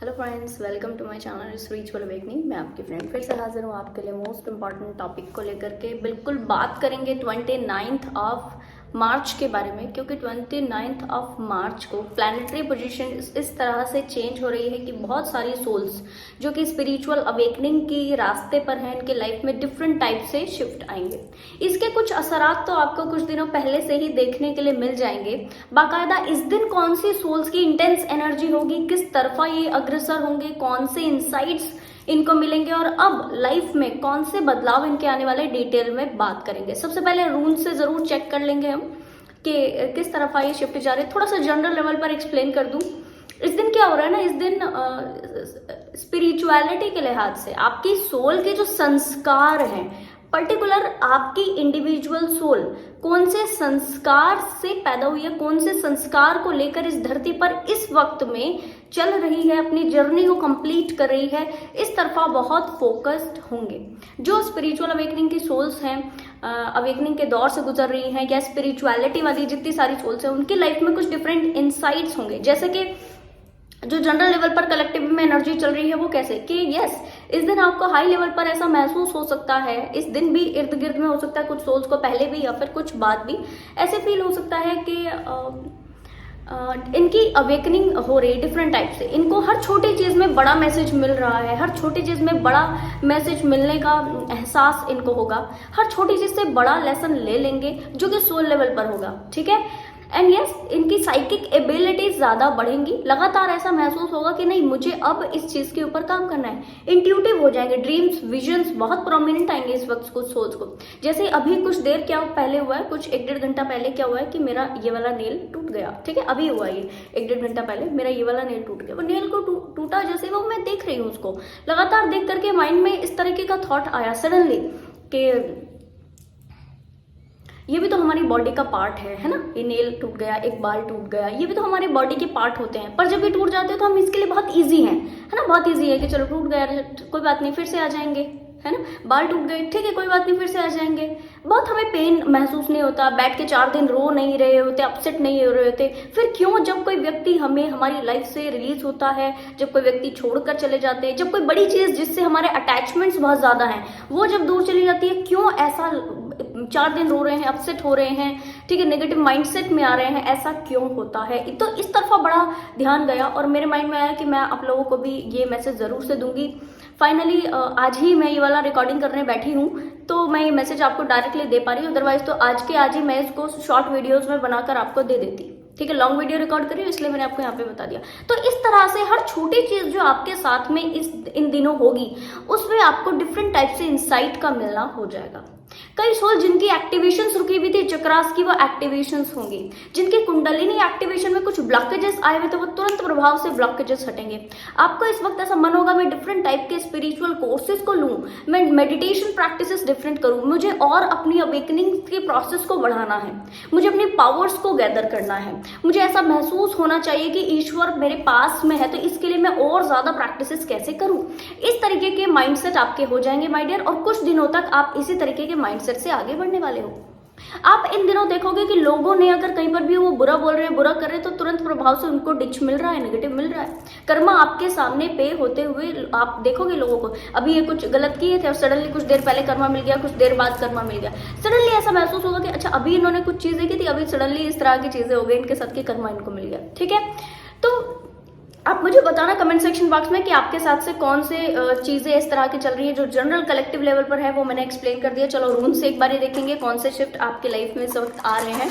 Hello friends, welcome to my channel spiritual awakening. मैं आपकी friend फिर से हाजिर हूँ आपके लिए मोस्ट इम्पॉर्टेंट टॉपिक को लेकर के। बिल्कुल बात करेंगे 29 ऑफ मार्च के बारे में, क्योंकि 29 ऑफ मार्च को प्लैनेटरी पोजीशन इस तरह से चेंज हो रही है कि बहुत सारी सोल्स जो कि स्पिरिचुअल अवेकनिंग की रास्ते पर हैं, इनके लाइफ में डिफरेंट टाइप से शिफ्ट आएंगे। इसके कुछ असरात तो आपको कुछ दिनों पहले से ही देखने के लिए मिल जाएंगे। बाकायदा इस दिन कौन सी सोल्स की इंटेंस एनर्जी होगी, किस तरफा ये अग्रसर होंगे, कौन से इंसाइट्स इनको मिलेंगे और अब लाइफ में कौन से बदलाव इनके आने वाले, डिटेल में बात करेंगे। सबसे पहले रून से जरूर चेक कर लेंगे हम कि किस तरफ ये शिफ्ट जा रहे हैं। थोड़ा सा जनरल लेवल पर एक्सप्लेन कर दूं। इस दिन क्या हो रहा है ना, इस दिन स्पिरिचुअलिटी के लिहाज से आपकी सोल के जो संस्कार हैं, पर्टिकुलर आपकी इंडिविजुअल सोल कौन से संस्कार से पैदा हुई है, कौन से संस्कार को लेकर इस धरती पर इस वक्त में चल रही है, अपनी जर्नी को कंप्लीट कर रही है, इस तरफा बहुत फोकस्ड होंगे। जो स्पिरिचुअल अवेकनिंग की सोल्स हैं, अवेकनिंग के दौर से गुजर रही हैं, या स्पिरिचुअलिटी वाली जितनी सारी सोल्स हैं, उनकी लाइफ में कुछ डिफरेंट इंसाइट्स होंगे। जैसे कि जो जनरल लेवल पर कलेक्टिव में एनर्जी चल रही है वो कैसे कि यस, इस दिन आपको हाई लेवल पर ऐसा महसूस हो सकता है। इस दिन भी इर्द गिर्द में हो सकता है कुछ सोल्स को पहले भी या फिर कुछ बाद भी ऐसे फील हो सकता है कि इनकी अवेकनिंग हो रही है डिफरेंट टाइप से। इनको हर छोटी चीज में बड़ा मैसेज मिल रहा है, हर छोटी चीज में बड़ा मैसेज मिलने का एहसास इनको होगा। हर छोटी चीज से बड़ा लेसन ले लेंगे जो कि सोल लेवल पर होगा, ठीक है। एंड यस, इनकी साइकिक एबिलिटीज ज्यादा बढ़ेंगी। लगातार ऐसा महसूस होगा कि नहीं, मुझे अब इस चीज के ऊपर काम करना है। इंट्यूटिव हो जाएंगे, ड्रीम्स विजन्स बहुत प्रोमिनेंट आएंगे इस वक्त कुछ सोल्स को। जैसे अभी कुछ देर क्या पहले हुआ है, कुछ 1-1.5 घंटा पहले क्या हुआ है कि मेरा ये वाला नेल टूट गया, ठीक है। अभी हुआ ये 1-1.5 घंटा पहले मेरा ये वाला नेल टूट गया। वो नेल को टूटा जैसे वो मैं देख रही हूँ, उसको लगातार देख करके माइंड में इस तरीके का थॉट आया सडनली कि ये भी तो हमारी बॉडी का पार्ट है ना। ये नेल टूट गया, एक बाल टूट गया, ये भी तो हमारे बॉडी के पार्ट होते हैं। पर जब ये टूट जाते हैं तो हम इसके लिए बहुत इजी हैं, है ना। बहुत इजी है कि चलो टूट गया, कोई बात नहीं, फिर से आ जाएंगे, है ना। बाल टूट गए, ठीक है, कोई बात नहीं, फिर से आ जाएंगे। बहुत हमें पेन महसूस नहीं होता, बैठ के 4 दिन रो नहीं रहे होते, अपसेट नहीं हो रहे होते। फिर क्यों, जब कोई व्यक्ति हमें हमारी लाइफ से रिलीज होता है, जब कोई व्यक्ति छोड़कर चले जाते हैं, जब कोई बड़ी चीज जिससे हमारे अटैचमेंट्स बहुत ज्यादा हैं वो जब दूर चली जाती है, क्यों ऐसा 4 दिन रो रहे हैं, अपसेट हो रहे हैं, ठीक है, नेगेटिव माइंडसेट में आ रहे हैं, ऐसा क्यों होता है। तो इस तरफा बड़ा ध्यान गया और मेरे माइंड में आया कि मैं आप लोगों को भी ये मैसेज जरूर से दूंगी। फाइनली आज ही मैं ये वाला रिकॉर्डिंग करने बैठी हूँ, तो मैं ये मैसेज आपको डायरेक्टली दे पा रही हूँ। अदरवाइज तो आज ही मैं इसको शॉर्ट वीडियोज में बनाकर आपको दे देती, ठीक है। लॉन्ग वीडियो रिकॉर्ड करी इसलिए मैंने आपको यहाँ पे बता दिया। तो इस तरह से हर छोटी चीज जो आपके साथ में इन दिनों होगी उसमें आपको डिफरेंट टाइप से इंसाइट का मिलना हो जाएगा। कई सोल जिनकी एक्टिवेशंस रुकी हुई थी चक्रास की, वो एक्टिवेशंस होंगी। जिनकी कुंडलिनी एक्टिवेशन में कुछ ब्लॉकेजेस आए हुए थे वो तुरंत प्रभाव से ब्लॉकेजेस हटेंगे। आपको इस वक्त ऐसा मन होगा मैं डिफरेंट टाइप के स्पिरिचुअल कोर्सेज को लूं, मैं मेडिटेशन प्रैक्टिसेस डिफरेंट करूं, मुझे और अपनी अवेकनिंग के प्रोसेस को बढ़ाना है, मुझे अपनी पावर्स को गैदर करना है, मुझे ऐसा महसूस होना चाहिए कि ईश्वर मेरे पास में है, तो इसके लिए मैं और ज्यादा प्रैक्टिसेस कैसे करूं। इस तरीके के माइंडसेट आपके हो जाएंगे माय डियर, और कुछ दिनों तक आप इसी तरीके के माइंडसेट से आगे बढ़ने वाले हो। आप इन दिनों देखोगे कि लोगों ने अगर कहीं पर भी वो बुरा बोल रहे हैं, बुरा कर रहे हैं, तो तुरंत प्रभाव से उनको डिच मिल रहा है, नेगेटिव मिल रहा है। कर्मा आपके सामने पे होते हुए आप देखोगे लोगों को, अभी ये कुछ गलत किए थे और सडनली कुछ देर पहले कर्मा मिल गया, कुछ देर बाद कर्मा मिल गया। सडनली ऐसा महसूस होगा कि अच्छा अभी इन्होंने कुछ चीजें की थी, अभी सडनली इस तरह की चीजें हो गई, इनके साथ की कर्मा इनको मिल गया, ठीक है। तो आप मुझे बताना कमेंट सेक्शन बॉक्स में कि आपके साथ से कौन से चीजें इस तरह की चल रही है। जो जनरल कलेक्टिव लेवल पर है वो मैंने एक्सप्लेन कर दिया। चलो रूम से एक बार ही देखेंगे कौन से शिफ्ट आपके लाइफ में इस वक्त आ रहे हैं।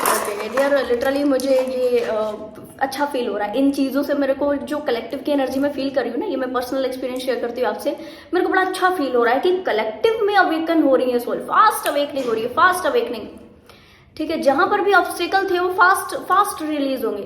ओके डियर, लिटरली मुझे ये अच्छा फील हो रहा है इन चीजों से। मेरे को जो कलेक्टिव की एनर्जी में फील कर रही हूँ ना, ये मैं पर्सनल एक्सपीरियंस शेयर करती हूँ आपसे। मेरे को बड़ा अच्छा फील हो रहा है कि कलेक्टिव में अवेकन हो रही है सोल, फास्ट अवेकनिंग हो रही है, फास्ट अवेकनिंग, ठीक है। जहां पर भी ऑब्स्टिकल थे वो फास्ट रिलीज होंगे,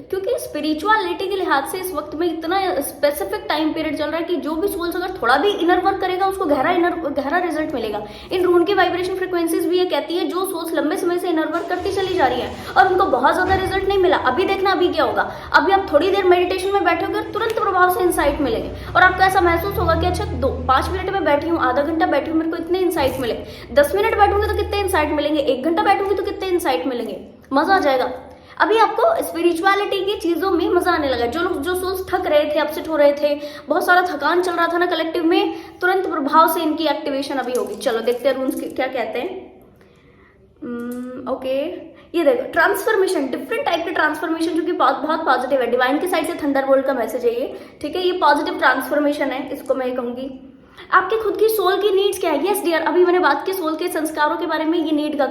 क्योंकि स्पिरिचुअलिटी के लिहाज से इस वक्त में इतना स्पेसिफिक टाइम पीरियड चल रहा है कि जो भी सोल्स अगर थोड़ा भी इनर वर्क करेगा उसको गहरा रिजल्ट मिलेगा। इन रून की वाइब्रेशन फ्रीक्वेंसीज भी ये कहती है जो सोल्स लंबे समय से इनर वर्क करती चली जा रही है और उनको बहुत ज्यादा रिजल्ट नहीं मिला, अभी देखना अभी क्या होगा। अभी आप थोड़ी देर मेडिटेशन में बैठोगे और तुरंत प्रभाव से इंसाइट मिलेंगे और आपको ऐसा महसूस होगा कि अच्छा 5 मिनट में बैठी हूँ, आधा घंटा बैठी हूँ, मेरे को इतने इंसाइट मिले। 10 मिनट बैठूंगी तो कितने इंसाइट मिलेंगे, 1 घंटा बैठूंगी तो कितने इंसाइट मिलेंगे, मजा आ जाएगा। अभी आपको स्पिरिचुअलिटी की चीजों में मजा आने लगा। जो सोल्स थक रहे थे, अपसेट हो रहे थे, बहुत सारा थकान चल रहा था ना कलेक्टिव में, तुरंत प्रभाव से इनकी एक्टिवेशन अभी होगी। चलो देखते हैं रून्स क्या कहते हैं। ओके, ये देखो ट्रांसफॉर्मेशन, डिफरेंट टाइप के ट्रांसफॉर्मेशन जो कि बहुत पॉजिटिव है। डिवाइन की साइड से थंडरबोल्ट का मैसेज है ये, ठीक है। ये पॉजिटिव ट्रांसफॉर्मेशन है, इसको मैं कहूंगी। आपके खुद की सोल की नीड्स क्या है? यस डियर, अभी मैंने बात की सोल के संस्कारों के बारे में, ये नीड का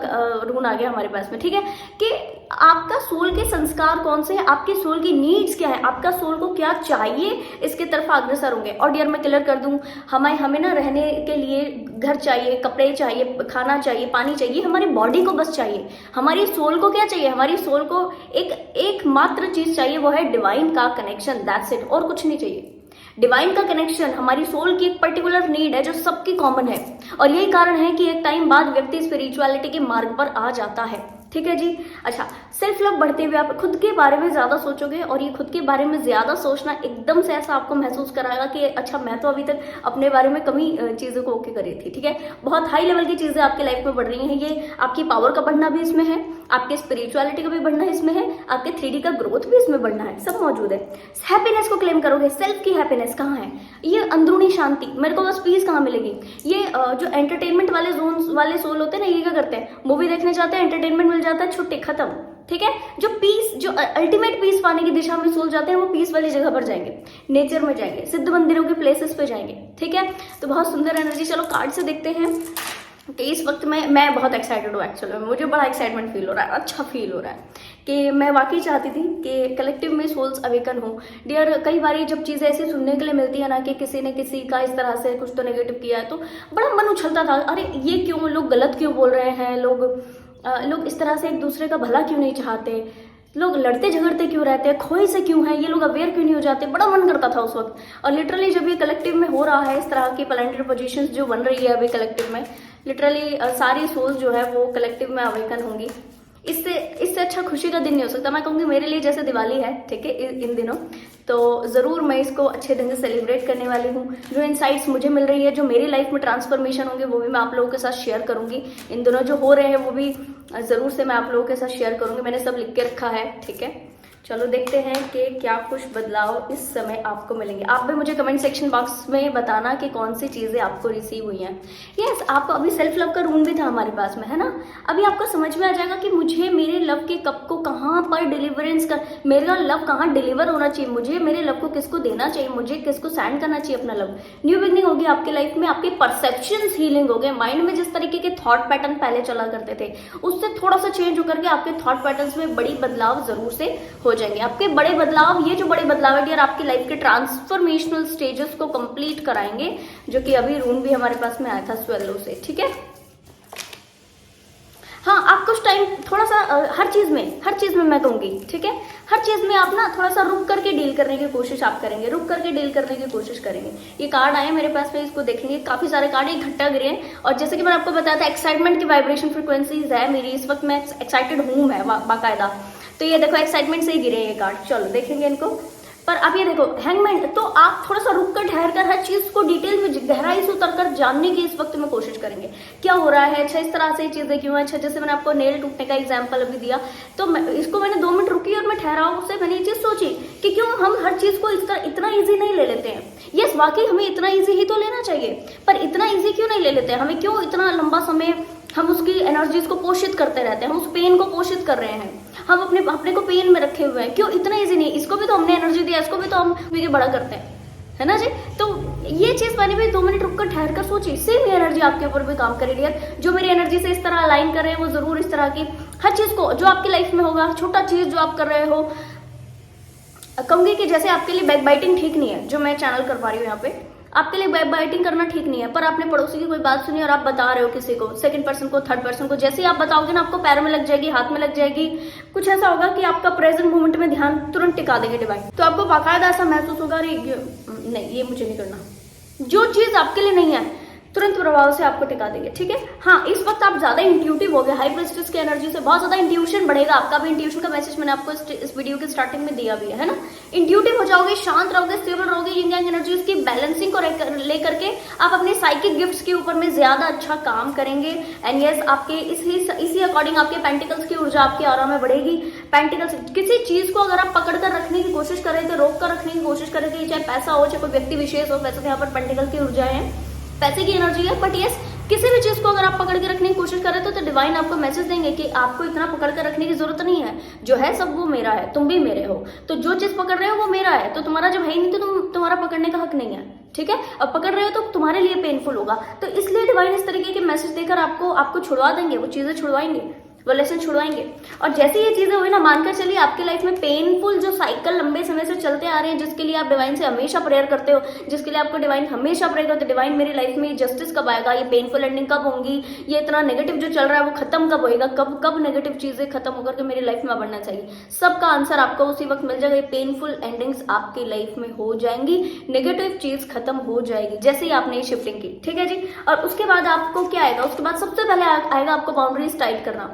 रून आ गया हमारे पास में, ठीक है, कि आपका सोल के संस्कार कौन से हैं, आपके सोल की नीड्स क्या है, आपका सोल को क्या चाहिए, इसके तरफ अग्रसर होंगे। और डियर मैं क्लियर कर दूं, हमें ना रहने के लिए घर चाहिए, कपड़े चाहिए, खाना चाहिए, पानी चाहिए, हमारी बॉडी को बस चाहिए। हमारी सोल को क्या चाहिए? हमारी सोल को एक मात्र चीज चाहिए, वो है डिवाइन का कनेक्शन, दैट्स इट, और कुछ नहीं चाहिए। डिवाइन का कनेक्शन हमारी सोल की एक पर्टिकुलर नीड है जो सबकी कॉमन है, और यही कारण है कि एक टाइम बाद व्यक्ति स्पिरिचुअलिटी के मार्ग पर आ जाता है, ठीक है जी। अच्छा, सेल्फ लव बढ़ते हुए आप खुद के बारे में ज्यादा सोचोगे, और ये खुद के बारे में ज्यादा सोचना एकदम से ऐसा आपको महसूस कराएगा कि अच्छा, मैं तो अभी तक अपने बारे में कमी चीजों को ओके कर रही थी, ठीक है। बहुत हाई लेवल की चीजें आपकी लाइफ में बढ़ रही हैं। ये आपकी पावर का बढ़ना भी इसमें है, आपके स्पिरिचुअलिटी का भी बढ़ना इसमें है, आपके 3D का ग्रोथ भी इसमें बढ़ना है, सब मौजूद है। हैप्पीनेस को क्लेम करोगे, सेल्फ की हैप्पीनेस कहाँ है? ये अंदरूनी शांति, मेरे को बस पीस कहाँ मिलेगी? ये जो एंटरटेनमेंट वाले जोन वाले सोल होते हैं ना, ये क्या करते हैं? मूवी देखने जाते हैं, एंटरटेनमेंट मिल जाता है, छुट्टी खत्म, ठीक है। जो पीस, जो अल्टीमेट पीस पाने की दिशा में सोल जाते हैं, वो पीस वाली जगह पर जाएंगे, नेचर में जाएंगे, सिद्ध मंदिरों के प्लेसेस पे जाएंगे, ठीक है। तो बहुत सुंदर एनर्जी। चलो कार्ड से देखते हैं कि इस वक्त मैं बहुत एक्साइटेड हूँ एक्चुअली, मुझे बड़ा एक्साइटमेंट फील हो रहा है, अच्छा फील हो रहा है कि मैं वाकई चाहती थी कि कलेक्टिव में सोल्स अवेकन हो। डियर, कई बार जब चीज़ें ऐसी सुनने के लिए मिलती है ना कि किसी ने किसी का इस तरह से कुछ तो नेगेटिव किया है, तो बड़ा मन उछलता था, अरे ये क्यों, लोग गलत क्यों बोल रहे हैं, लोग इस तरह से एक दूसरे का भला क्यों नहीं चाहते, लोग लड़ते झगड़ते क्यों रहते हैं, खोए से क्यों है, ये लोग अवेयर क्यों नहीं हो जाते, बड़ा मन करता था उस वक्त। और लिटरली जब ये कलेक्टिव में हो रहा है, इस तरह की प्लैनेटरी पोजीशंस जो बन रही है अभी कलेक्टिव में, लिटरली सारी सोल्स जो है वो कलेक्टिव में अवेकन होंगी। इससे अच्छा खुशी का दिन नहीं हो सकता। मैं कहूँगी मेरे लिए जैसे दिवाली है, ठीक है, इन दिनों, तो ज़रूर मैं इसको अच्छे ढंग से सेलिब्रेट करने वाली हूँ। जो इनसाइट्स मुझे मिल रही है, जो मेरी लाइफ में ट्रांसफॉर्मेशन होंगे, वो भी मैं आप लोगों के साथ शेयर करूँगी। इन दिनों जो हो रहे हैं वो भी ज़रूर से मैं आप लोगों के साथ शेयर करूँगी, मैंने सब लिख के रखा है, ठीक है। चलो देखते हैं कि क्या कुछ बदलाव इस समय आपको मिलेंगे। आप भी मुझे कमेंट सेक्शन बॉक्स में बताना कि कौन सी चीज़ें आपको रिसीव हुई हैं। यस, आपको अभी सेल्फ लव का रूम भी था हमारे पास में, है ना। अभी आपको समझ में आ जाएगा कि मुझे मेरे लव के कप को कहाँ पर डिलीवरेंस कर, मेरा लव कहाँ डिलीवर होना चाहिए, मुझे मेरे लव को किसको देना चाहिए, मुझे किसको सेंड करना चाहिए अपना लव। न्यू बिगनिंग होगी आपकी लाइफ में, आपके परसेप्शंस हीलिंग हो गए। माइंड में जिस तरीके के थॉट पैटर्न पहले चला करते थे, उससे थोड़ा सा चेंज होकर के आपके थॉट पैटर्न्स में बड़ी बदलाव जरूर से हो जाएंगे। आपके बड़े बदलाव, ये जो बड़े बदलाव है डियर, आपकी लाइफ के ट्रांसफॉर्मेशनल स्टेजेस को कंप्लीट कराएंगे, जो कि अभी रूम भी हमारे पास में आया था स्वेलो से, ठीक है। हाँ, आप कुछ टाइम थोड़ा सा हर चीज में मैं कहूंगी, ठीक है, हर चीज में आप ना थोड़ा सा रुक करके डील करने की कोशिश आप करेंगे, रुक करके डील करने की कोशिश करेंगे। ये कार्ड आए मेरे पास में, इसको देखेंगे, काफी सारे कार्ड इकट्ठा गिरे हैं, और जैसे कि मैंने आपको बताया था, एक्साइटमेंट की वाइब्रेशन फ्रिक्वेंसीज है मेरी इस वक्त, मैं एक्साइटेड हूँ मैं बाकायदा। तो ये देखो एक्साइटमेंट से ही गिरे ये कार्ड। चलो देखेंगे इनको। पर अब ये देखो हैंगमैन, तो आप थोड़ा सा रुक कर ठहर कर हर चीज को डिटेल में गहराई से उतर कर जानने की इस वक्त में कोशिश करेंगे, क्या हो रहा है, अच्छा इस तरह से चीजें क्यों है। अच्छा, जैसे मैंने आपको नेल टूटने का एग्जांपल अभी दिया, तो इसको मैंने 2 मिनट रुकी और मैं ठहराव से मैंने ये चीज सोची कि क्यों हम हर चीज को इतना ईजी नहीं ले लेते हैं। यस, वाकई हमें इतना ईजी ही तो लेना चाहिए, पर इतना ईजी क्यों नहीं ले लेते हैं, हमें क्यों इतना लंबा समय हम उसकी एनर्जीज को पोषित करते रहते हैं, हम उस पेन को पोषित कर रहे हैं, हम अपने को पेन में रखे हुए हैं, क्यों इतना इजी नहीं। इसको भी तो हमने एनर्जी दिया, इसको भी तो हम बड़ा करते हैं, है ना जी। तो ये चीज मैंने भी 2 मिनट रुककर ठहर कर सोची, सेम एनर्जी आपके ऊपर भी काम करे डियर। जो मेरी एनर्जी से इस तरह अलाइन कर रहे हैं, वो जरूर इस तरह की हर चीज को, जो आपकी लाइफ में होगा, छोटा चीज जो आप कर रहे हो, कहूंगी कि जैसे आपके लिए बैक बाइटिंग ठीक नहीं है, जो मैं चैनल कर पा रही हूँ यहाँ पे, आपके लिए बैक बाइटिंग करना ठीक नहीं है, पर आपने पड़ोसी की कोई बात सुनी और आप बता रहे हो किसी को, सेकंड पर्सन को, थर्ड पर्सन को, जैसे ही आप बताओगे ना, आपको पैर में लग जाएगी, हाथ में लग जाएगी, कुछ ऐसा होगा कि आपका प्रेजेंट मोमेंट में ध्यान तुरंत टिका देंगे डिवाइन। तो आपको बाकायदा ऐसा महसूस होगा, अरे नहीं, ये मुझे नहीं करना। जो चीज आपके लिए नहीं है, तुरंत प्रभाव से आपको टिका देंगे, ठीक है। हाँ, इस वक्त आप ज्यादा इंट्यूटिव हो गए, हाई प्रेस्टिज की एनर्जी से बहुत ज्यादा इंट्यूशन बढ़ेगा आपका भी। इंट्यूशन का मैसेज मैंने आपको इस वीडियो के स्टार्टिंग में दिया भी है ना। इंट्यूटिव हो जाओगे, शांत रहोगे, स्टेबल रहोगे, यिन यांग एनर्जीज की बैलेंसिंग को लेकर के आप अपने साइकिक गिफ्ट्स के ऊपर में ज्यादा अच्छा काम करेंगे। एंड यस, आपके इसी अकॉर्डिंग आपके पेंटिकल्स की ऊर्जा आपके ऑरा में बढ़ेगी। पेंटिकल्स, किसी चीज को अगर आप पकड़ कर रखने की कोशिश करें तो रोक कर रखने की कोशिश करें, चाहे पैसा हो, चाहे कोई व्यक्ति विशेष हो, वैसे तो यहाँ पर पेंटिकल की ऊर्जा है, पैसे की एनर्जी है, बट यस, किसी भी चीज को अगर आप पकड़ के रखने की कोशिश करें तो डिवाइन आपको मैसेज देंगे कि आपको इतना पकड़ कर रखने की जरूरत नहीं है, जो है सब वो मेरा है, तुम भी मेरे हो। तो जो चीज पकड़ रहे हो वो मेरा है, तो तुम्हारा जब है ही नहीं तो तुम्हारा पकड़ने का हक नहीं है, ठीक है। अब पकड़ रहे हो तो तुम्हारे लिए पेनफुल होगा, तो इसलिए डिवाइन इस तरीके के मैसेज देकर आपको छुड़वा देंगे, वो चीजें छुड़वाएंगे, वो लेसन छुड़वाएंगे। और जैसे ये चीजें हुई ना, मानकर चलिए आपकी लाइफ में पेनफुल जो साइकिल लंबे समय से चलते आ रहे हैं, जिसके लिए आप डिवाइन से हमेशा प्रेयर करते हो, जिसके लिए आपको डिवाइन हमेशा प्रेयर करते हो, डिवाइन मेरी लाइफ में जस्टिस कब आएगा, ये पेनफुल एंडिंग कब होंगी, ये इतना नेगेटिव जो चल रहा है वो खत्म कब होएगा, कब नेगेटिव चीजें खत्म होकर के मेरी लाइफ में बढ़ना चाहिए, सबका आंसर आपको उसी वक्त मिल जाएगा। ये पेनफुल एंडिंग्स आपकी लाइफ में हो जाएंगी, नेगेटिव चीज खत्म हो जाएगी जैसे ही आपने ये शिफ्टिंग की, ठीक है जी। और उसके बाद आपको क्या आएगा, उसके बाद सबसे पहले आएगा आपको बाउंड्रीज टाइट करना,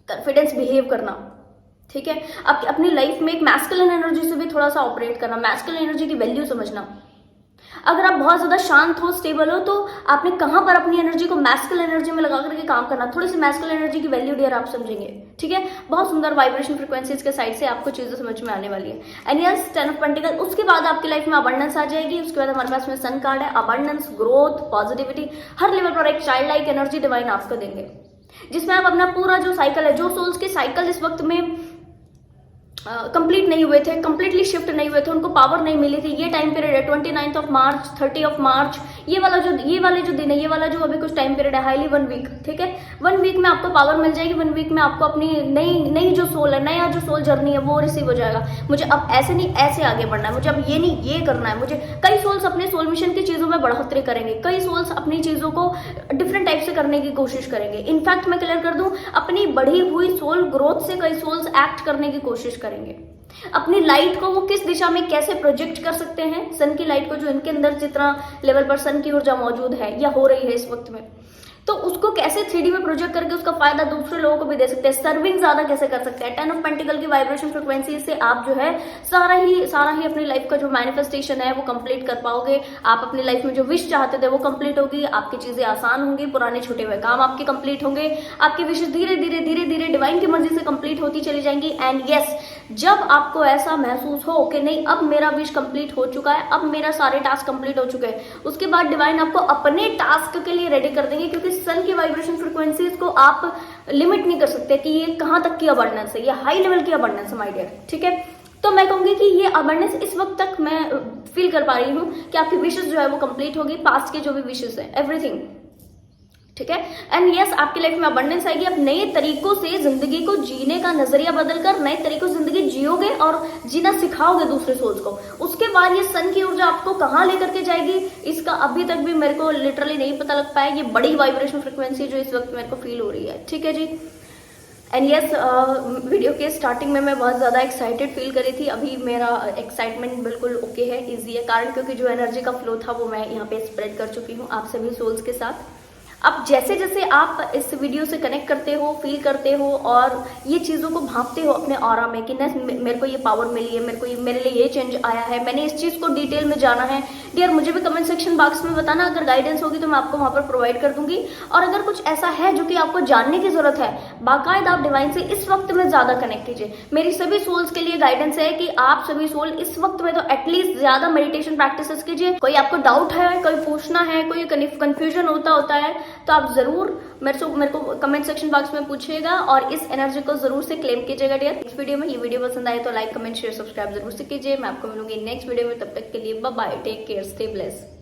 कॉन्फिडेंस बिहेव करना, ठीक है। अपनी लाइफ में एक मैस्कुलिन एनर्जी से भी थोड़ा सा ऑपरेट करना, मैस्कुलिन एनर्जी की वैल्यू समझना। अगर आप बहुत ज्यादा शांत हो, स्टेबल हो, तो आपने कहां पर अपनी एनर्जी को मैस्कुलिन एनर्जी में लगा करके काम करना, थोड़ी सी मैस्कुलिन एनर्जी की वैल्यू डियर आप समझेंगे, ठीक है। बहुत सुंदर वाइब्रेशन फ्रिक्वेंसीज के साइड से आपको चीजें समझ में आने वाली है। एंड यस, 10 ऑफ पेंटिकल, उसके बाद आपकी लाइफ में अबंडेंस आ जाएगी। उसके बाद हमारे पास में सन कार्ड है, अबंडेंस, ग्रोथ, पॉजिटिविटी, हर लेवल पर एक चाइल्ड लाइक एनर्जी डिवाइन आपको देंगे, जिसमें आप अपना पूरा जो साइकिल है, जो सोल्स के साइकिल इस वक्त में कंप्लीट नहीं हुए थे, कंप्लीटली शिफ्ट नहीं हुए थे, उनको पावर नहीं मिली थी, ये टाइम पीरियड है 29 ऑफ मार्च, 30 ऑफ मार्च, ये वाले जो दिन है, ये वाला जो अभी कुछ टाइम पीरियड है, हाईली 1 वीक, ठीक है। 1 वीक में आपको पावर मिल जाएगी, 1 वीक में आपको अपनी नई जो सोल है, नया जो सोल जर्नी है वो रिसीव हो जाएगा। मुझे अब ऐसे नहीं ऐसे आगे बढ़ना है, मुझे अब ये नहीं ये करना है। मुझे कई सोल्स अपने सोल मिशन की चीजों में बढ़ोतरी करेंगे, कई सोल्स अपनी चीजों को डिफरेंट टाइप से करने की कोशिश करेंगे। इनफैक्ट मैं क्लियर कर दूं, अपनी बढ़ी हुई सोल ग्रोथ से कई सोल्स एक्ट करने की कोशिश करेंगे। अपनी लाइट को वो किस दिशा में कैसे प्रोजेक्ट कर सकते हैं, सन की लाइट को, जो इनके अंदर जितना लेवल पर सन की ऊर्जा मौजूद है या हो रही है इस वक्त में, तो उसको कैसे 3D में प्रोजेक्ट करके उसका फायदा दूसरे लोगों को भी दे सकते हैं, सर्विंग ज्यादा कैसे कर सकते हैं। 10 ऑफ पेंटिकल की वाइब्रेशन फ्रिक्वेंसी से आप जो है सारा ही अपनी लाइफ का जो मैनिफेस्टेशन है वो कंप्लीट कर पाओगे। आप अपनी लाइफ में जो विश चाहते थे वो कंप्लीट होगी, आपकी चीजें आसान होंगी, पुराने छूटे हुए काम आपके कंप्लीट होंगे, आपकी विश धीरे धीरे डिवाइन की मर्जी से कंप्लीट होती चली जाएंगी। एंड यस, जब आपको ऐसा महसूस हो कि नहीं अब मेरा विश कंप्लीट हो चुका है, अब मेरा सारे टास्क कंप्लीट हो चुके हैं, उसके बाद डिवाइन आपको अपने टास्क के लिए रेडी कर देंगे, क्योंकि सन की वाइब्रेशन फ्रिक्वेंसीज को आप लिमिट नहीं कर सकते कि ये कहां तक की अबंडेंस है, ये हाई लेवल की अबंडेंस है माय डियर, ठीक है। तो मैं कहूंगी कि ये अबंडेंस इस वक्त तक मैं फील कर पा रही हूँ कि आपकी विशेष जो है वो कंप्लीट होगी, पास्ट के जो भी विशेष है, एवरीथिंग, ठीक है। एंड यस, आपकी लाइफ में अबंडेंस आएगी। आप नए तरीकों से जिंदगी को जीने का नजरिया बदलकर नए तरीकों से जिंदगी जियोगे और जीना सिखाओगे दूसरे सोल्स को। उसके बाद ये सन की ऊर्जा आपको कहां लेकर के जाएगी, इसका अभी तक भी मेरे को लिटरली नहीं पता लग पाया। ये बड़ी वाइब्रेशन फ्रिक्वेंसी जो इस वक्त मेरे को फील हो रही है, ठीक है जी। एंड यस, वीडियो के स्टार्टिंग में मैं बहुत ज़्यादा एक्साइटेड फील करी थी, अभी मेरा एक्साइटमेंट बिल्कुल ओके है, इजी है, कारण क्योंकि जो एनर्जी का फ्लो था वो मैं यहाँ पे स्प्रेड कर चुकी हूँ आप सभी सोल्स के साथ। अब जैसे जैसे आप इस वीडियो से कनेक्ट करते हो, फील करते हो और ये चीज़ों को भांपते हो अपने ऑरा में कि न मेरे को ये पावर मिली है, मेरे लिए ये चेंज आया है, मैंने इस चीज़ को डिटेल में जाना है, डियर मुझे भी कमेंट सेक्शन बॉक्स में बताना। अगर गाइडेंस होगी तो मैं आपको वहाँ पर प्रोवाइड कर दूंगी। और अगर कुछ ऐसा है जो कि आपको जानने की जरूरत है, बाकायदा आप डिवाइन से इस वक्त में ज़्यादा कनेक्ट कीजिए। मेरी सभी सोल्स के लिए गाइडेंस है कि आप सभी सोल इस वक्त में तो एटलीस्ट ज़्यादा मेडिटेशन प्रैक्टिसेस कीजिए। कोई आपको डाउट है, कोई पूछना है, कोई कन्फ्यूजन होता है तो आप जरूर मेरे को कमेंट सेक्शन बॉक्स में पूछिएगा और इस एनर्जी को जरूर से क्लेम कीजिएगा डियर। नेक्स्ट वीडियो में ये वीडियो पसंद आए तो लाइक, कमेंट, शेयर, सब्सक्राइब जरूर से कीजिए। मैं आपको मिलूंगी नेक्स्ट वीडियो में, तब तक के लिए bye bye, take care, stay blessed.